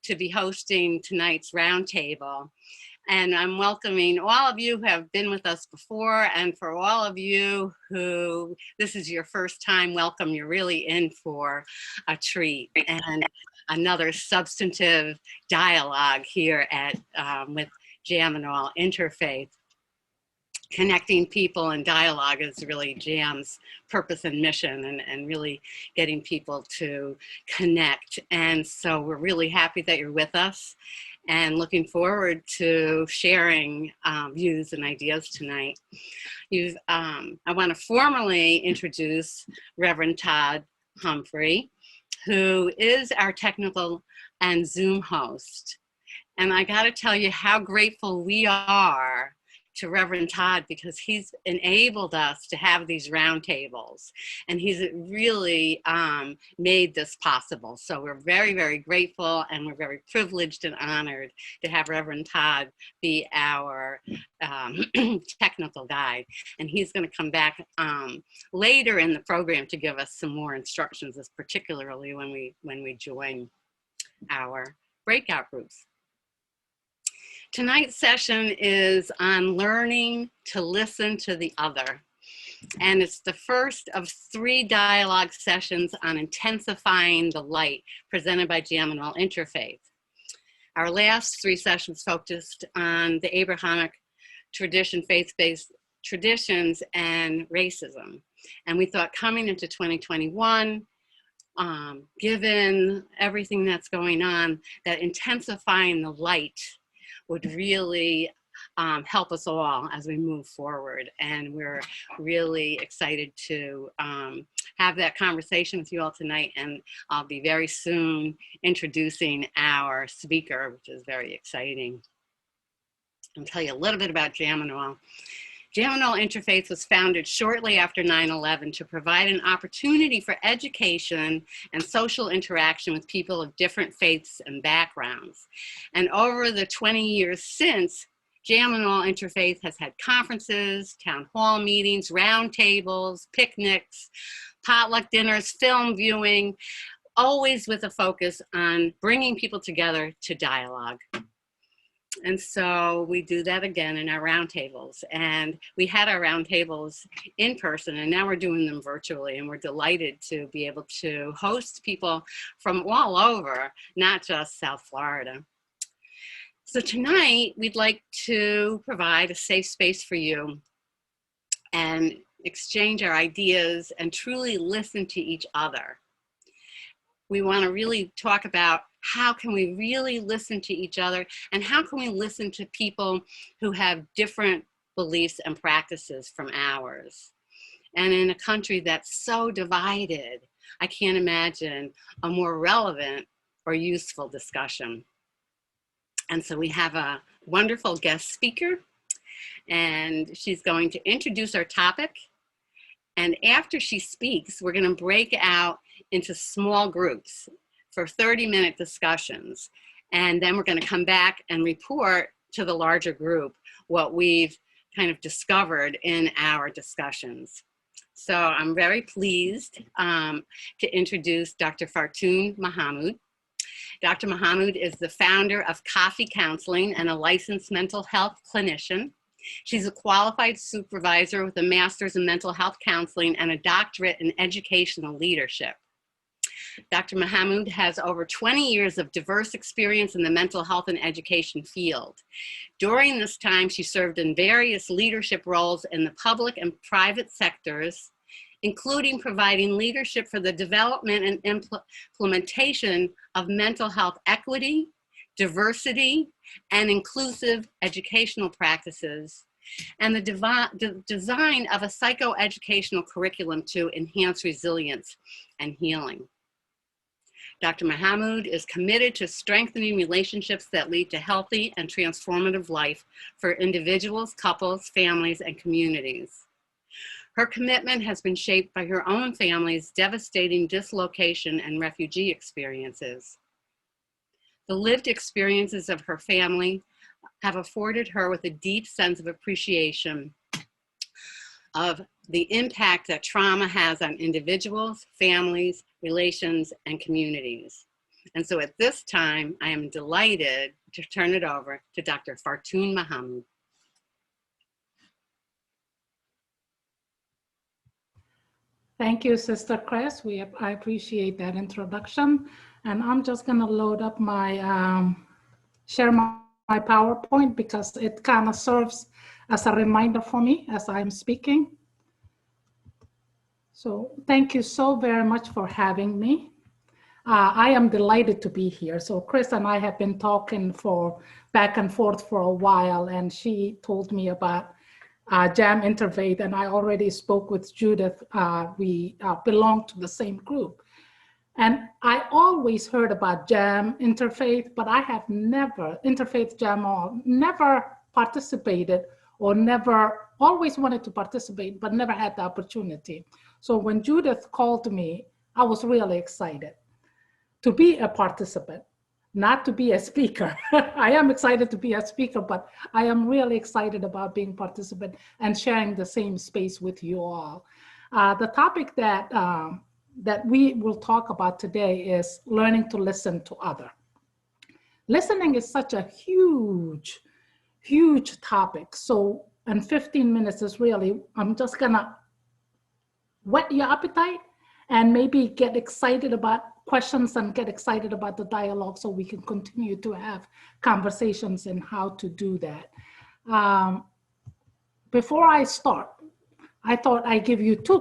to be hosting tonight's roundtable. And I'm welcoming all of you who have been with us before, and for all of you who this is your first time, welcome. You're really in for a treat and another substantive dialogue here at with Jam and All Interfaith. Connecting people and dialogue is really JAM's purpose and mission, and really getting people to connect. And so we're really happy that you're with us and looking forward to sharing views and ideas tonight. I want to formally introduce Reverend Todd Humphrey, who is our technical and Zoom host. And I got to tell you how grateful we are to Reverend Todd, because he's enabled us to have these roundtables, and he's really made this possible. So we're very, very grateful, and we're very privileged and honored to have Reverend Todd be our technical guide. And he's going to come back later in the program to give us some more instructions, particularly when we join our breakout groups. Tonight's session is on learning to listen to the other. And it's the first of 3 dialogue sessions on Intensifying the Light, presented by Jam and All Interfaith. Our last 3 sessions focused on the Abrahamic tradition, faith-based traditions, and racism. And we thought coming into 2021, given everything that's going on, that intensifying the light would really help us all as we move forward. And we're really excited to have that conversation with you all tonight. And I'll be very soon introducing our speaker, which is very exciting. I'll tell you a little bit about Jam and All. Jam and All Interfaith was founded shortly after 9/11 to provide an opportunity for education and social interaction with people of different faiths and backgrounds. And over the 20 years since, Jam and All Interfaith has had conferences, town hall meetings, roundtables, picnics, potluck dinners, film viewing, always with a focus on bringing people together to dialogue. And so we do that again in our roundtables. And we had our roundtables in person, and now we're doing them virtually. And we're delighted to be able to host people from all over, not just South Florida. So tonight, we'd like to provide a safe space for you and exchange our ideas and truly listen to each other. We want to really talk about how can we really listen to each other, and how can we listen to people who have different beliefs and practices from ours. And in a country that's so divided, I can't imagine a more relevant or useful discussion. And so we have a wonderful guest speaker, and she's going to introduce our topic. And after she speaks, we're going to break out into small groups for 30-minute discussions. And then we're going to come back and report to the larger group what we've kind of discovered in our discussions. So I'm very pleased to introduce Dr. Fartun Mohamud. Dr. Mohamud is the founder of Kaafi Counseling and a licensed mental health clinician. She's a qualified supervisor with a master's in mental health counseling and a doctorate in educational leadership. Dr. Mohamud has over 20 years of diverse experience in the mental health and education field. During this time, she served in various leadership roles in the public and private sectors, including providing leadership for the development and implementation of mental health equity, diversity, and inclusive educational practices, and the design of a psychoeducational curriculum to enhance resilience and healing. Dr. Mohamud is committed to strengthening relationships that lead to healthy and transformative life for individuals, couples, families, and communities. Her commitment has been shaped by her own family's devastating dislocation and refugee experiences. The lived experiences of her family have afforded her with a deep sense of appreciation of the impact that trauma has on individuals, families, relations, and communities. And so at this time, I am delighted to turn it over to Dr. Fartun Mohamud. Thank you, Sister Chris. I appreciate that introduction. And I'm just going to load up my, share my PowerPoint because it kind of serves as a reminder for me as I'm speaking. So thank you so very much for having me. I am delighted to be here. So Chris and I have been talking for back and forth for a while, and she told me about Jam Interfaith, and I already spoke with Judith. We belong to the same group. And I always heard about Jam Interfaith, but I have never, Interfaith Jam, or never participated or never, always wanted to participate, but never had the opportunity. So when Judith called me, I was really excited to be a participant, not to be a speaker. I am excited to be a speaker, but I am really excited about being a participant and sharing the same space with you all. The topic that, that we will talk about today is learning to listen to others. Listening is such a huge, huge topic. So in 15 minutes is really, I'm just gonna whet your appetite and maybe get excited about questions and get excited about the dialogue so we can continue to have conversations and how to do that. Before I start, I thought I'd give you two